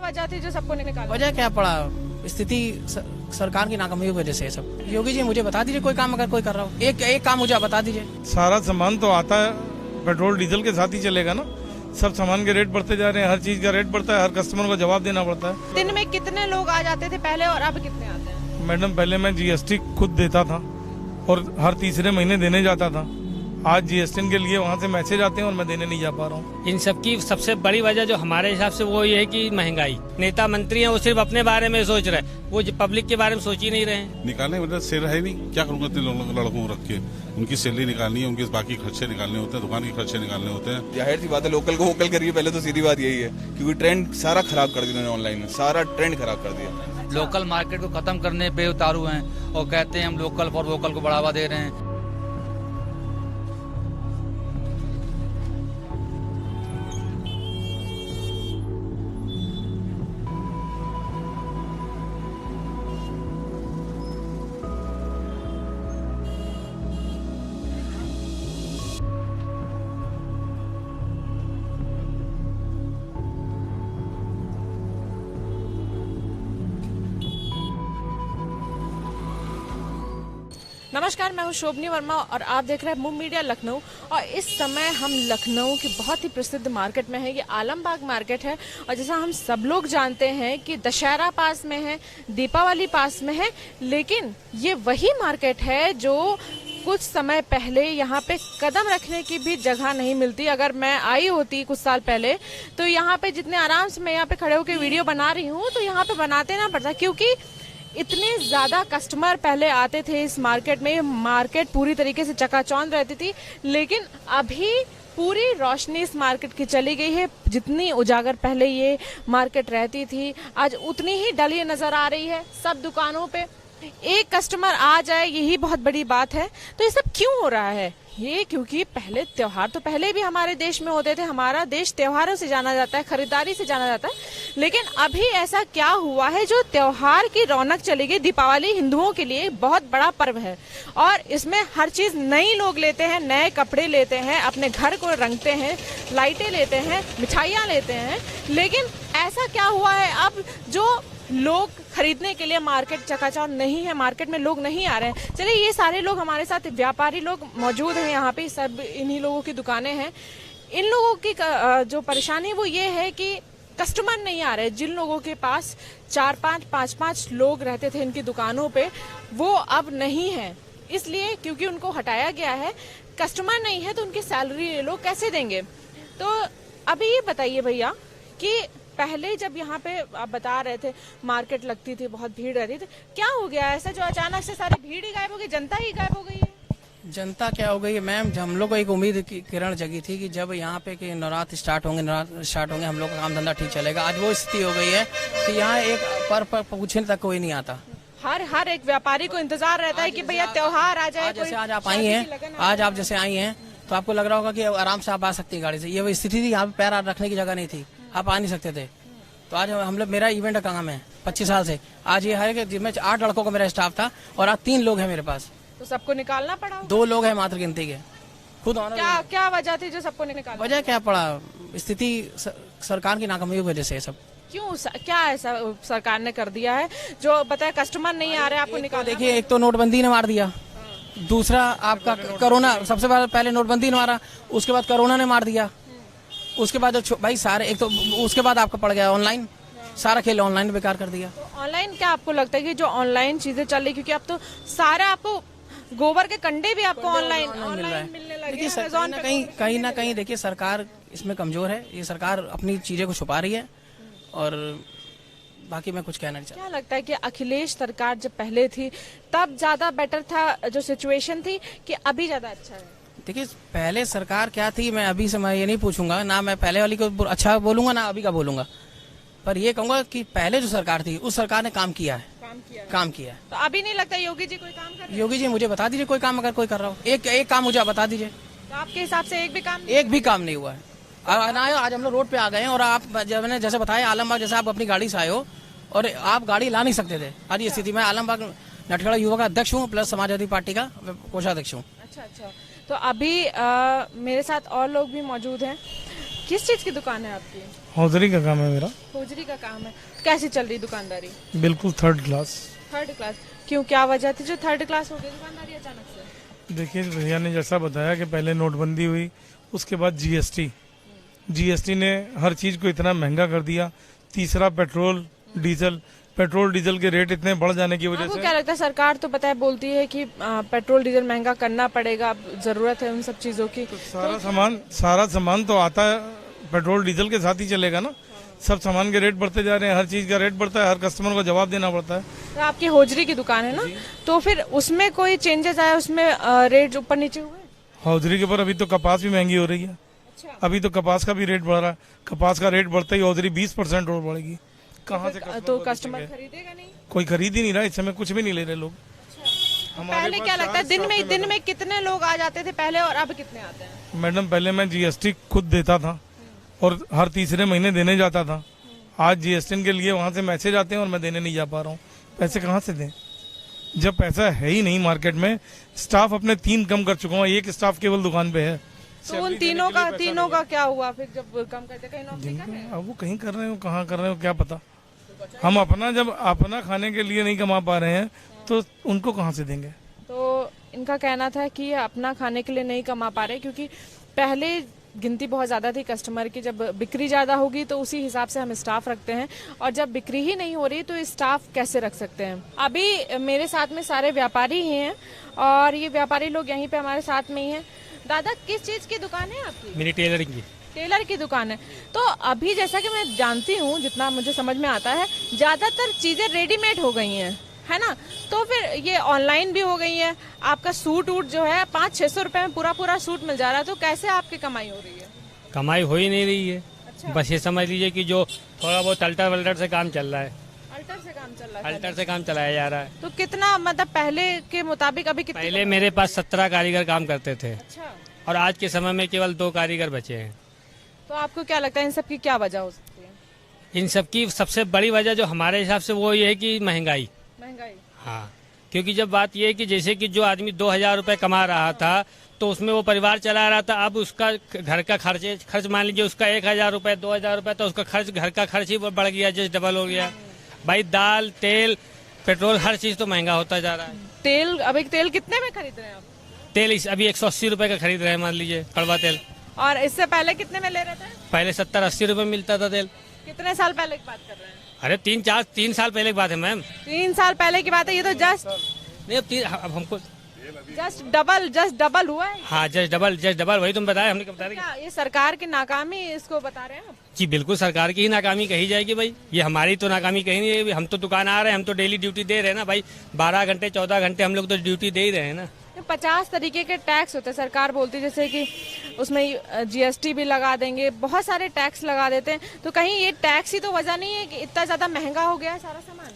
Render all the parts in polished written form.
वजह थी जो सबको निकाला? वजह क्या पड़ा, स्थिति सरकार की नाकामी की वजह से है सब। योगी जी मुझे बता दीजिए कोई काम अगर कोई कर रहा हो, एक काम मुझे बता दीजिए। सारा सामान तो आता है पेट्रोल डीजल के साथ ही चलेगा ना, सब सामान के रेट बढ़ते जा रहे हैं, हर चीज का रेट बढ़ता है, हर कस्टमर को जवाब देना पड़ता है। दिन में कितने लोग आ जाते थे पहले और अब कितने आते हैं? मैडम पहले मैं जीएसटी खुद देता था और हर तीसरे महीने देने जाता था। आज जीएसटी के लिए वहाँ से मैसेज आते हैं और मैं देने नहीं जा पा रहा हूँ। इन सब की सबसे बड़ी वजह जो हमारे हिसाब से वो ये है कि महंगाई। नेता मंत्री हैं वो सिर्फ अपने बारे में सोच रहे हैं, वो पब्लिक के बारे में सोच ही नहीं रहे हैं। निकालने मतलब सेल है नहीं, क्या करूँगा इतने लड़कों को रख के, उनकी सैलरी निकालनी है, उनके बाकी खर्चे निकालने होते हैं, दुकान के खर्चे निकालने होते हैं। जाहिर सी बात है लोकल को वोकल करिए, पहले तो सीधी बात यही है, क्योंकि ट्रेंड सारा खराब कर दिया उन्होंने, ऑनलाइन में सारा ट्रेंड खराब कर दिया। लोकल मार्केट को खत्म करने पे उतारू हैं और कहते हैं हम लोकल फॉर वोकल को बढ़ावा दे रहे हैं। नमस्कार, मैं हूं शोभनी वर्मा और आप देख रहे हैं मूव मीडिया लखनऊ। और इस समय हम लखनऊ की बहुत ही प्रसिद्ध मार्केट में है, ये आलमबाग मार्केट है। और जैसा हम सब लोग जानते हैं कि दशहरा पास में है, दीपावली पास में है, लेकिन ये वही मार्केट है जो कुछ समय पहले यहाँ पे कदम रखने की भी जगह नहीं मिलती। अगर मैं आई होती कुछ साल पहले तो यहाँ पे जितने आराम से मैं यहाँ पे खड़े होकर वीडियो बना रही हूँ तो यहाँ पे बनाते ना पड़ता, क्योंकि इतने ज्यादा कस्टमर पहले आते थे इस मार्केट में। मार्केट पूरी तरीके से चकाचौंध रहती थी, लेकिन अभी पूरी रोशनी इस मार्केट की चली गई है। जितनी उजागर पहले ये मार्केट रहती थी, आज उतनी ही डली नजर आ रही है। सब दुकानों पे एक कस्टमर आ जाए, यही बहुत बड़ी बात है। तो ये सब क्यों हो रहा है? ये क्योंकि पहले त्योहार तो पहले भी हमारे देश में होते थे। हमारा देश त्योहारों से जाना जाता है, खरीदारी से जाना जाता है। लेकिन अभी ऐसा क्या हुआ है जो त्योहार की रौनक चली गई? दीपावली हिंदुओं के लिए बहुत बड़ा पर्व है और इसमें हर चीज नई लोग लेते हैं, नए कपड़े लेते हैं, अपने घर को रंगते हैं, लाइटें लेते हैं, मिठाइयाँ लेते हैं। लेकिन ऐसा क्या हुआ है अब जो लोग खरीदने के लिए मार्केट चकाचौंध नहीं है, मार्केट में लोग नहीं आ रहे हैं। चलिए, ये सारे लोग हमारे साथ व्यापारी लोग मौजूद हैं यहाँ पे, सब इन्हीं लोगों की दुकानें हैं। इन लोगों की जो परेशानी वो ये है कि कस्टमर नहीं आ रहे। जिन लोगों के पास 4-5 लोग रहते थे इनकी दुकानों पे, वो अब नहीं है, इसलिए क्योंकि उनको हटाया गया है। कस्टमर नहीं है तो उनकी सैलरी ये लोग कैसे देंगे? तो अभी ये बताइए भैया कि पहले जब यहाँ पे आप बता रहे थे मार्केट लगती थी, बहुत भीड़ रहती थी, क्या हो गया ऐसा जो अचानक से सारी भीड़ ही गायब हो गई, जनता ही गायब हो गई है? जनता क्या हो गई है मैम, हम लोग को एक उम्मीद की किरण जगी थी कि जब यहाँ पे कि नवरात्र स्टार्ट होंगे हम लोग का काम धंधा ठीक चलेगा। आज वो स्थिति हो गई है कि यहाँ एक पर पूछने तक कोई नहीं आता। हर एक व्यापारी को इंतजार रहता है कि भैया त्योहार आ जाए। जैसे आज आप आई हैं, आज आप जैसे आई हैं तो आपको लग रहा होगा कि आराम से आप आ सकती है गाड़ी से। ये स्थिति थी, यहाँ पे पैर रखने की जगह नहीं थी, आप आ नहीं सकते थे। तो आज हम लोग, मेरा इवेंट का काम है 25 साल से, आज ये है कि जिसमें 8 लड़कों का मेरा स्टाफ था और आज 3 लोग हैं मेरे पास। तो सबको निकालना पड़ा? 2 लोग हैं मात्र गिनती के। खुद क्या वजह थी जो सबको निकालना? वजह क्या पड़ा, स्थिति सरकार की नाकामी की वजह से है सब। क्यों, क्या ऐसा सरकार ने कर दिया है जो बताए कस्टमर नहीं आ रहे आपको निकाल? देखिए, एक तो नोटबंदी ने मार दिया, दूसरा आपका कोरोना, सबसे पहले नोटबंदी ने मारा, उसके बाद कोरोना ने मार दिया, उसके बाद भाई सारे, एक तो उसके बाद आपका पड़ गया ऑनलाइन, सारा खेल ऑनलाइन बेकार कर दिया। तो ऑनलाइन क्या आपको लगता है कि जो ऑनलाइन चीजें चल रही, क्योंकि अब तो सारा आपको गोबर के कंडे भी आपको ऑनलाइन मिलने लगे हैं। कहीं ना कहीं देखिए सरकार इसमें कमजोर है। ये सरकार अपनी चीजें को छुपा रही है और बाकी मैं कुछ कहना नहीं चाहता। क्या लगता है कि अखिलेश सरकार जब पहले थी तब ज्यादा बेटर था जो सिचुएशन थी, कि अभी ज्यादा अच्छा है? देखिए, पहले सरकार क्या थी मैं अभी से मैं ये नहीं पूछूंगा, ना मैं पहले वाली को अच्छा बोलूंगा ना अभी का बोलूंगा, पर ये कहूंगा कि पहले जो सरकार थी उस सरकार ने काम किया है। तो अभी नहीं लगता योगी जी कोई काम कर रहे हैं? योगी जी मुझे बता दीजिए कोई काम अगर कोई कर रहा हो, एक काम मुझे बता दीजिए। तो आपके हिसाब से एक भी काम नहीं हुआ है? आज हम लोग रोड पे आ गए हैं और आप मैंने जैसे बताया आलमबाग, जैसे आप अपनी गाड़ी से आए हो और आप गाड़ी ला नहीं सकते थे। आज ये स्थिति, मैं आलमबाग नटखड़ा युवा का अध्यक्ष हूँ प्लस समाजवादी पार्टी का कोषाध्यक्ष हूँ। अच्छा, तो अभी मेरे साथ और लोग भी मौजूद हैं। किस चीज की दुकान है आपकी? हौजरी का काम है मेरा। होजरी का काम है। कैसी चल रही दुकानदारी? बिल्कुल थर्ड क्लास। Third class? क्यों, क्या वजह थी जो थर्ड क्लास हो गई दुकानदारी अचानक से? देखिए भैया ने जैसा बताया कि पहले नोटबंदी हुई, उसके बाद जीएसटी ने हर चीज को इतना महंगा कर दिया। तीसरा पेट्रोल डीजल के रेट इतने बढ़ जाने की वजह आपको से क्या लगता है, सरकार तो पता है बोलती है कि पेट्रोल डीजल महंगा करना पड़ेगा, जरूरत है उन सब चीजों की, सारा सामान तो आता है पेट्रोल डीजल के साथ ही चलेगा ना। सब सामान के रेट बढ़ते जा रहे हैं, हर चीज का रेट बढ़ता है, हर कस्टमर को जवाब देना पड़ता है। तो आपकी होजरी की दुकान है ना, तो फिर उसमें कोई चेंजेस आया, उसमें रेट ऊपर नीचे हुए? हौजरी के ऊपर अभी तो कपास भी महंगी हो रही है। अच्छा। अभी तो कपास का भी रेट बढ़ रहा है। कपास का रेट बढ़ता ही हौजरी 20% और बढ़ेगी। कहाँ से तो कस्टमर खरीदेगा नहीं? कोई खरीद ही नहीं रहा, इस समय कुछ भी नहीं ले रहे लोग। पहले क्या लगता है दिन में कितने लोग आ जाते थे पहले और अब कितने आते हैं? मैडम पहले मैं जीएसटी खुद देता था और हर तीसरे महीने देने जाता था। आज जीएसटी के लिए वहां से मैसेज आते हैं और मैं देने नहीं जा पा रहा हूँ। पैसे कहाँ से दें जब पैसा है ही नहीं मार्केट में। स्टाफ अपने 3 कम कर चुका हूँ, 1 स्टाफ केवल दुकान पे है। तो उन तीनों का क्या हुआ फिर जब कम करते? कहीं नौकरी कर रहे हैं? अब वो कहीं कर रहे हो, कहाँ कर रहे हो क्या पता। हम जब अपना खाने के लिए नहीं कमा पा रहे हैं तो उनको कहाँ से देंगे। तो इनका कहना था कि ये अपना खाने के लिए नहीं कमा पा रहे क्योंकि पहले गिनती बहुत ज़्यादा थी कस्टमर की। जब बिक्री ज़्यादा होगी तो उसी हिसाब से हम स्टाफ रखते हैं, और जब बिक्री ही नहीं हो रही तो स्टाफ कैसे रख सकते हैं। अभी मेरे साथ में सारे व्यापारी ही हैं और ये व्यापारी लोग यहीं पे हमारे साथ में ही हैं। दादा, किस चीज़ की दुकान है आपकी? मेरी टेलरिंग की। टेलर की दुकान है। तो अभी जैसा कि मैं जानती हूँ, जितना मुझे समझ में आता है, ज़्यादातर चीज़ें रेडीमेड हो गई हैं, है ना? तो फिर ये ऑनलाइन भी हो गई है। आपका सूट वूट जो है 500-600 रुपए में पूरा सूट मिल जा रहा है, तो कैसे आपकी कमाई हो रही है? कमाई हो ही नहीं रही है। अच्छा। बस ये समझ लीजिए कि जो थोड़ा बहुत अल्टर वल्टर से काम चल रहा है। अल्टर से काम चल रहा है? अल्टर से काम चलाया जा रहा है। तो कितना, मतलब पहले के मुताबिक अभी कितने? पहले मेरे पास 17 कारीगर काम करते थे। अच्छा। और आज के समय में केवल 2 कारीगर बचे हैं। तो आपको क्या लगता है इन सब की क्या वजह हो सकती है? इन सब की सबसे बड़ी वजह जो हमारे हिसाब से वो ये है कि महंगाई। हाँ, क्योंकि जब बात ये है कि जैसे कि जो आदमी 2000 रुपए कमा रहा था तो उसमें वो परिवार चला रहा था। अब उसका घर का खर्च मान लीजिए उसका 1000 रुपए 2000 रुपए, तो उसका खर्च, घर का खर्च ही बढ़ गया, जैसे डबल हो गया। भाई दाल, तेल, पेट्रोल, हर चीज तो महंगा होता जा रहा है। तेल, अब एक तेल कितने में खरीद रहे हैं आप? तेल अभी 180 रुपए का खरीद रहे हैं, मान लीजिए, कड़वा तेल। और इससे पहले कितने में ले रहे थे? पहले 70-80 रुपए मिलता था तेल। कितने साल पहले की बात कर रहे हैं? अरे 3 साल पहले की बात है मैम। 3 साल पहले की बात है। ये तो जस्ट नहीं, अब हमको जस्ट डबल हुआ है। हाँ, जस्ट डबल वही तुम बताए, हमने बता क्या ये सरकार की नाकामी इसको बता रहे हैं आप? जी बिल्कुल, सरकार की ही नाकामी कही जाएगी भाई। ये हमारी तो नाकामी कहीं नहीं है। हम तो दुकान आ रहे हैं, हम तो डेली ड्यूटी दे रहे हैं ना भाई। 12 घंटे 14 घंटे हम लोग तो ड्यूटी दे ही रहे हैं ना। 50 तरीके के टैक्स होते हैं, सरकार बोलती है, जैसे कि उसमें जीएसटी भी लगा देंगे, बहुत सारे टैक्स लगा देते हैं। तो कहीं ये टैक्स ही तो वजह नहीं है कि इतना ज्यादा महंगा हो गया है सारा सामान?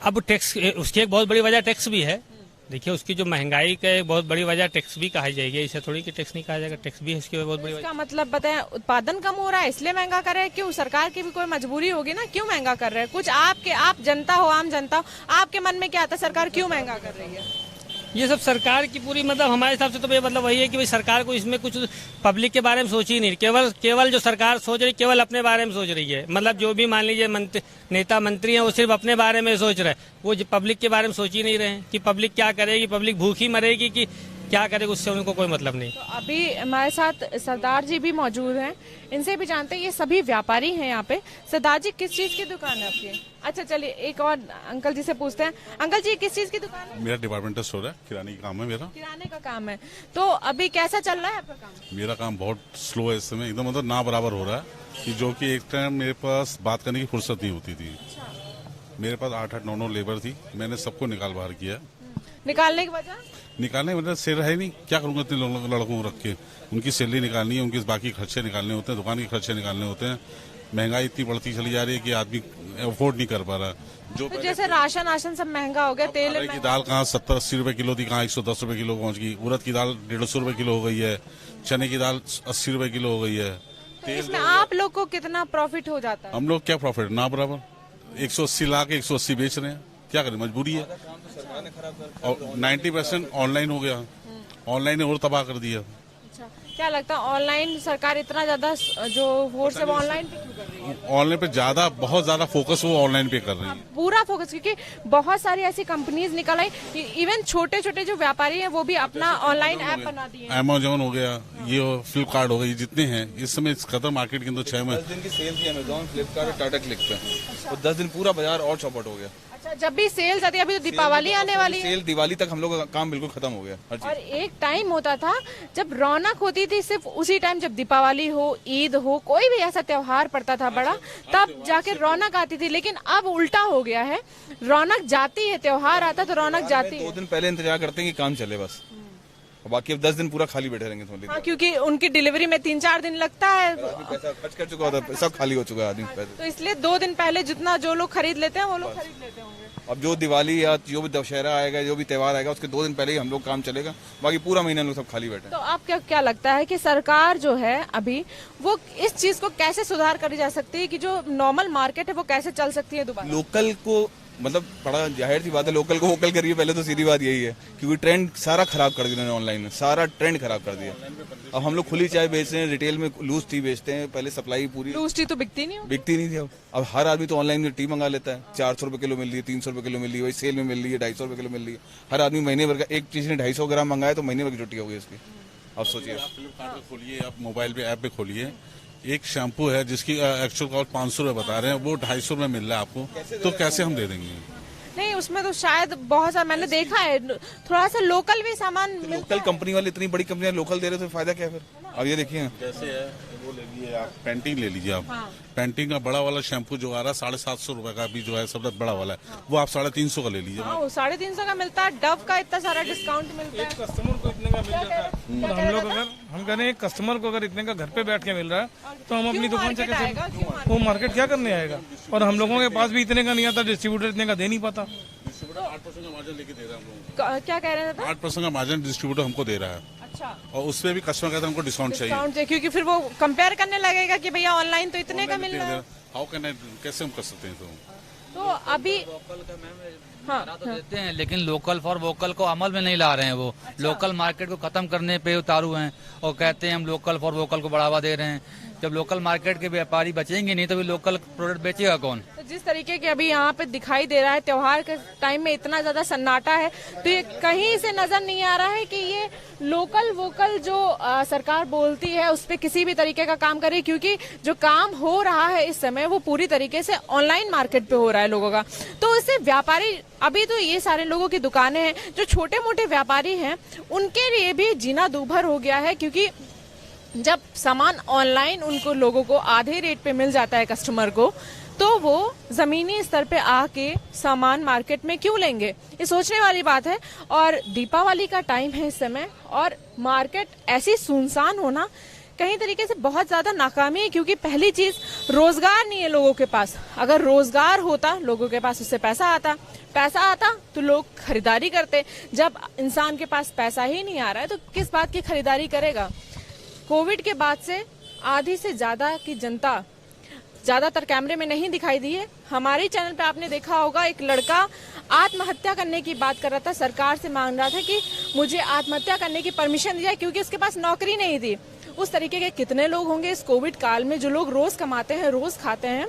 अब टैक्स, उसकी एक बहुत बड़ी वजह टैक्स भी है। देखिए, उसकी जो महंगाई का एक बहुत बड़ी वजह टैक्स भी कहा जाएगी। इसे थोड़ी कि टैक्स नहीं कहा जाएगा, टैक्स भी है इसकी बहुत बड़ी वजह। इसका मतलब बताएं, उत्पादन कम हो रहा है इसलिए महंगा कर रहे हैं? क्यों, सरकार की भी कोई मजबूरी होगी ना, क्यों महंगा कर रहे हैं? कुछ आप जनता हो, आम जनता हो, आपके मन में क्या आता है सरकार क्यों महंगा कर रही है? ये सब सरकार की पूरी, मतलब हमारे हिसाब से तो ये मतलब वही है कि भाई सरकार को इसमें कुछ पब्लिक के बारे में सोच ही नहीं। केवल जो सरकार सोच रही, केवल अपने बारे में सोच रही है। मतलब जो भी मान लीजिए नेता मंत्री हैं, वो सिर्फ अपने बारे में सोच रहे हैं। वो पब्लिक के बारे में सोच ही नहीं रहे हैं कि पब्लिक क्या करेगी, पब्लिक भूखी मरेगी कि क्या करेगी, उससे उनको कोई मतलब नहीं। तो अभी हमारे साथ सरदार जी भी मौजूद हैं, इनसे भी जानते हैं। ये सभी व्यापारी हैं यहाँ पे। सरदार जी, किस चीज की दुकान है आपकी? अच्छा, चलिए एक और अंकल जी से पूछते हैं। अंकल जी, किस चीज की दुकान है? मेरा डिपार्टमेंटल स्टोर है, किराने का काम है मेरा। किराने का काम है। तो अभी कैसा चल रहा है आपका काम? मेरा काम बहुत स्लो है इस समय, एकदम मतलब ना बराबर हो रहा है कि जो कि एक टाइम मेरे पास बात करने की फुर्सत नहीं होती थी। मेरे पास 8-8, 9-9 लेबर थी, मैंने सबको निकाल बाहर किया। निकालने की वजह? निकालने की वजह सेल है नहीं, क्या करूंगा इतने लड़कों को रख के। उनकी सैलरी निकालनी है, उनके बाकी खर्चे निकालने होते हैं, दुकान के खर्चे निकालने होते हैं। महंगाई इतनी बढ़ती चली जा रही है कि आदमी अफोर्ड नहीं कर पा रहा। जो तो जैसे राशन सब महंगा हो गया, तेल की दाल कहाँ 70-80 रुपए किलो थी, कहाँ 110 रुपए किलो पहुंच गई। उड़द की दाल 150 रुपए किलो हो गई है, चने की दाल 80 रुपए किलो हो गई है। तो इसमें आप लोग को कितना प्रॉफिट हो जाता है? हम लोग क्या प्रॉफिट, ना बराबर। 180 ला के 180 बेच रहे हैं, क्या करें, मजबूरी है। और 90% ऑनलाइन हो गया, ऑनलाइन ने और तबाह कर दिया। अच्छा, क्या लगता है ऑनलाइन सरकार इतना ज्यादा जो फोर्स है वो ऑनलाइन पे क्यों कर रही है? ऑनलाइन पे ज्यादा, बहुत ज्यादा फोकस वो ऑनलाइन पे कर रही है। पूरा फोकस, क्योंकि बहुत सारी ऐसी कंपनीज निकल आई, इवन छोटे छोटे जो व्यापारी हैं वो भी अपना ऑनलाइन ऐप बना दिए हैं। अमेजोन हो गया, ये फ्लिपकार्ट हो गई, जितने हैं इस समय खतर मार्केट के अंदर 6 में 10 दिन की सेल थी अमेजोन, फ्लिपकार्ट और टाटा क्लिक पे, तो 10 दिन पूरा बाजार और चौपट हो गया। अच्छा, जब भी सेल्स आती है, अभी तो दीपावली आने वाली है, सेल दिवाली तक हम लोग का काम बिल्कुल खत्म हो गया हर चीज। और एक टाइम होता था जब रौनक होती थी सिर्फ उसी टाइम, जब दीपावली हो, ईद हो, कोई भी ऐसा त्योहार पड़ता था बड़ा, तब जाके रौनक आती थी। लेकिन अब उल्टा हो गया है, रौनक जाती है, त्योहार आता तो रौनक जाती है। 2 दिन पहले इंतजार करते हैं कि काम चले बस, और बाकी अब 10 दिन पूरा खाली बैठे रहेंगे। समझ हाँ, क्योंकि उनकी डिलीवरी में 3-4 दिन लगता है, पैसा खर्च कर चुका होता है, सब खाली हो चुका है आदमी पैसे। तो इसलिए 2 दिन पहले जितना जो लोग खरीद लेते हैं वो लोग खरीद लेते होंगे। अब जो दिवाली या जो भी दशहरा आएगा, जो भी त्योहार आएगा, उसके 2 दिन पहले ही हम लोग काम चलेगा, बाकी पूरा महीना लोग सब खाली बैठे। तो आप क्या लगता है कि सरकार जो है अभी वो इस चीज को कैसे सुधार करी जा सकती है कि जो नॉर्मल मार्केट है वो कैसे चल सकती है दोबारा? लोकल को मतलब बड़ा जाहिर सी बात है, लोकल को वोकल करिए पहले, तो सीधी बात यही है, क्योंकि ट्रेंड सारा खराब कर दिया उन्होंने, ऑनलाइन में सारा ट्रेंड खराब कर दिया। अब हम लोग खुली चाय बेच रहे हैं, रिटेल में लूज टी बेचते हैं, पहले सप्लाई पूरी लूज टी तो बिकती नहीं हो। बिकती नहीं थी। अब हर आदमी तो ऑनलाइन में टी मंगा लेता है, 400 रुपए किलो मिल रही है, 300 रुपए किलो मिल रही है, वही सेल में मिल रही है, 250 रुपए किलो मिल रही है। हर आदमी महीने भर का, एक चीज ने 250 ग्राम मंगाया तो महीने भर की छुट्टी हो गई इसकी। अब सोचिए, फ्लिपकार्ट पे खोलिए, आप मोबाइल पे ऐप पे खोलिए, एक शैम्पू है जिसकी एक्चुअल कॉस्ट 500 रुपए बता रहे हैं, वो 250 रुपए मिल रहा है आपको, तो कैसे हम दे देंगे? नहीं, उसमें तो शायद बहुत सारा मैंने देखा है, थोड़ा सा लोकल भी सामान मिलता लोकल कंपनी वाले, इतनी बड़ी कंपनियां लोकल दे रहे तो फायदा क्या है फिर? अब ये देखिए, जैसे है वो ले लीजिए आप, पेंटिंग ले लीजिए आप। पेंटिंग का बड़ा वाला शैम्पू जो आ रहा है 750 रुपए का, अभी जो है सबसे बड़ा वाला है, वो आप 350 का ले लीजिए। है। 350 का मिलता है, डव का इतना सारा डिस्काउंट मिलता है। कस्टमर को इतने का मिल जाता है, और हम लोग अगर हम कह रहे हैं कस्टमर को अगर इतने का घर पे बैठ के मिल रहा है तो हम अपनी दुकान से कैसे, वो मार्केट क्या करने आएगा? और हम लोगों के पास भी इतने का नहीं आता, डिस्ट्रीब्यूटर इतने का दे नहीं पाता। 8% का मार्जिन लेके दे रहा है हम लोगों क्या कह रहे थे? को, 8% का मार्जिन डिस्ट्रीब्यूटर हमको दे रहा है। अच्छा, और उसपे भी कस्टमर कहता है हमको डिस्काउंट चाहिए, क्योंकि फिर वो कंपेयर करने लगेगा कि भैया ऑनलाइन तो इतने का मिल रहा है। हाउ कैन आई, कैसे हम कर सकते हैं? तो अभी हाँ, तो देते हैं, लेकिन लोकल फॉर वोकल को अमल में नहीं ला रहे हैं। वो लोकल मार्केट को खत्म करने पे उतारू हैं और कहते हैं हम लोकल फॉर वोकल को बढ़ावा दे रहे हैं। जब लोकल मार्केट के व्यापारी बचेंगे नहीं तो भी लोकल प्रोडक्ट बेचेगा कौन? तो जिस तरीके के अभी यहाँ पे दिखाई दे रहा है, त्योहार के टाइम में इतना ज्यादा सन्नाटा है, तो ये कहीं से नजर नहीं आ रहा है कि ये लोकल वोकल जो सरकार बोलती है उस पर किसी भी तरीके का काम करे, क्योंकि जो काम हो रहा है इस समय वो पूरी तरीके से ऑनलाइन मार्केट पे हो रहा है लोगों का। तो इससे व्यापारी, अभी तो ये सारे लोगों की दुकानें हैं, जो छोटे मोटे व्यापारी हैं उनके लिए भी जीना दूभर हो गया है, क्योंकि जब सामान ऑनलाइन उनको लोगों को आधे रेट पे मिल जाता है कस्टमर को, तो वो जमीनी स्तर पे आके सामान मार्केट में क्यों लेंगे? ये सोचने वाली बात है। और दीपावली का टाइम है इस समय, और मार्केट ऐसी सुनसान होना कहीं तरीके से बहुत ज्यादा नाकामी है, क्योंकि पहली चीज रोजगार नहीं है लोगों के पास। अगर रोजगार होता, लोगों के पास उससे पैसा आता तो लोग खरीदारी करते। जब इंसान के पास पैसा ही नहीं आ रहा है तो किस बात की खरीदारी करेगा? कोविड के बाद से आधी से ज्यादा की जनता ज्यादातर कैमरे में नहीं दिखाई दी है। हमारे चैनल पे आपने देखा होगा, एक लड़का आत्महत्या करने की बात कर रहा था, सरकार से मांग रहा था कि मुझे आत्महत्या करने की परमिशन दी जाए, क्योंकि उसके पास नौकरी नहीं थी। उस तरीके के कितने लोग होंगे इस कोविड काल में जो लोग रोज कमाते हैं, रोज खाते हैं,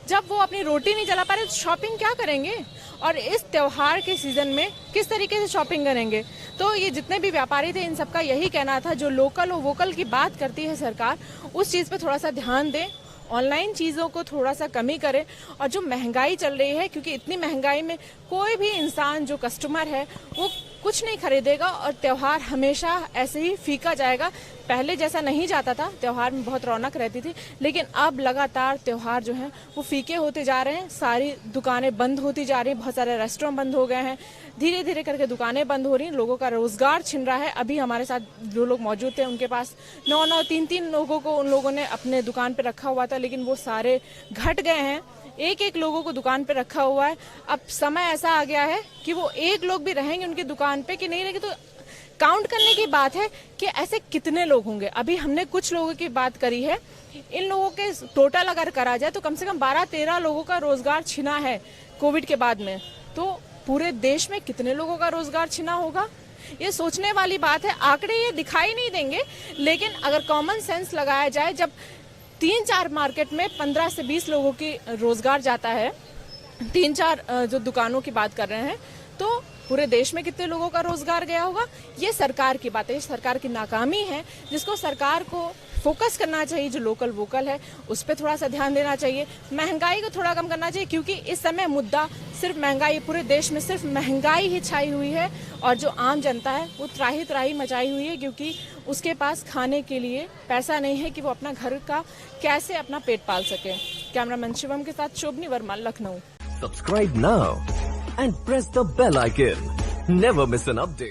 जब वो अपनी रोटी नहीं चला पा रहे तो शॉपिंग क्या करेंगे? और इस त्योहार के सीजन में किस तरीके से शॉपिंग करेंगे? तो ये जितने भी व्यापारी थे इन सबका यही कहना था, जो लोकल और वोकल की बात करती है सरकार, उस चीज पे थोड़ा सा ध्यान दें, ऑनलाइन चीज़ों को थोड़ा सा कमी करें। और जो महंगाई चल रही है, क्योंकि इतनी महंगाई में कोई भी इंसान जो कस्टमर है वो कुछ नहीं खरीदेगा, और त्योहार हमेशा ऐसे ही फीका जाएगा। पहले जैसा नहीं जाता था, त्योहार में बहुत रौनक रहती थी, लेकिन अब लगातार त्योहार जो हैं वो फीके होते जा रहे हैं। सारी दुकानें बंद होती जा रही हैं, बहुत सारे रेस्टोरेंट बंद हो गए हैं, धीरे धीरे करके दुकानें बंद हो रही हैं, लोगों का रोजगार छिन रहा है। अभी हमारे साथ जो लोग मौजूद थे उनके पास 9 3 लोगों को उन लोगों ने अपने दुकान पे रखा हुआ था, लेकिन वो सारे घट गए हैं। एक लोगों को दुकान पे रखा हुआ है। अब समय ऐसा आ गया है कि वो एक लोग भी रहेंगे उनकी दुकान पे कि नहीं रहेंगे, तो काउंट करने की बात है कि ऐसे कितने लोग होंगे। अभी हमने कुछ लोगों की बात करी है, इन लोगों के टोटल अगर करा जाए तो कम से कम 12-13 लोगों का रोजगार छिना है कोविड के बाद में। तो पूरे देश में कितने लोगों का रोजगार छिना होगा? ये सोचने वाली बात है। आंकड़े ये दिखाई नहीं देंगे, लेकिन अगर कॉमन सेंस लगाया जाए, जब 3-4 मार्केट में 15 से 20 लोगों की रोजगार जाता है, 3-4 जो दुकानों की बात कर रहे हैं, तो पूरे देश में कितने लोगों का रोजगार गया होगा। ये सरकार की बात है, सरकार की नाकामी है, जिसको सरकार को फोकस करना चाहिए। जो लोकल वोकल है उस पर थोड़ा सा ध्यान देना चाहिए, महंगाई को थोड़ा कम करना चाहिए, क्योंकि इस समय मुद्दा सिर्फ महंगाई, पूरे देश में सिर्फ महंगाई ही छाई हुई है और जो आम जनता है वो त्राही त्राही मचाई हुई है, क्योंकि उसके पास खाने के लिए पैसा नहीं है कि वो अपना घर का कैसे अपना पेट पाल सके। कैमरामैन शिवम के साथ शोभनी Verma, Lucknow. Subscribe now and press the bell icon. Never miss an update.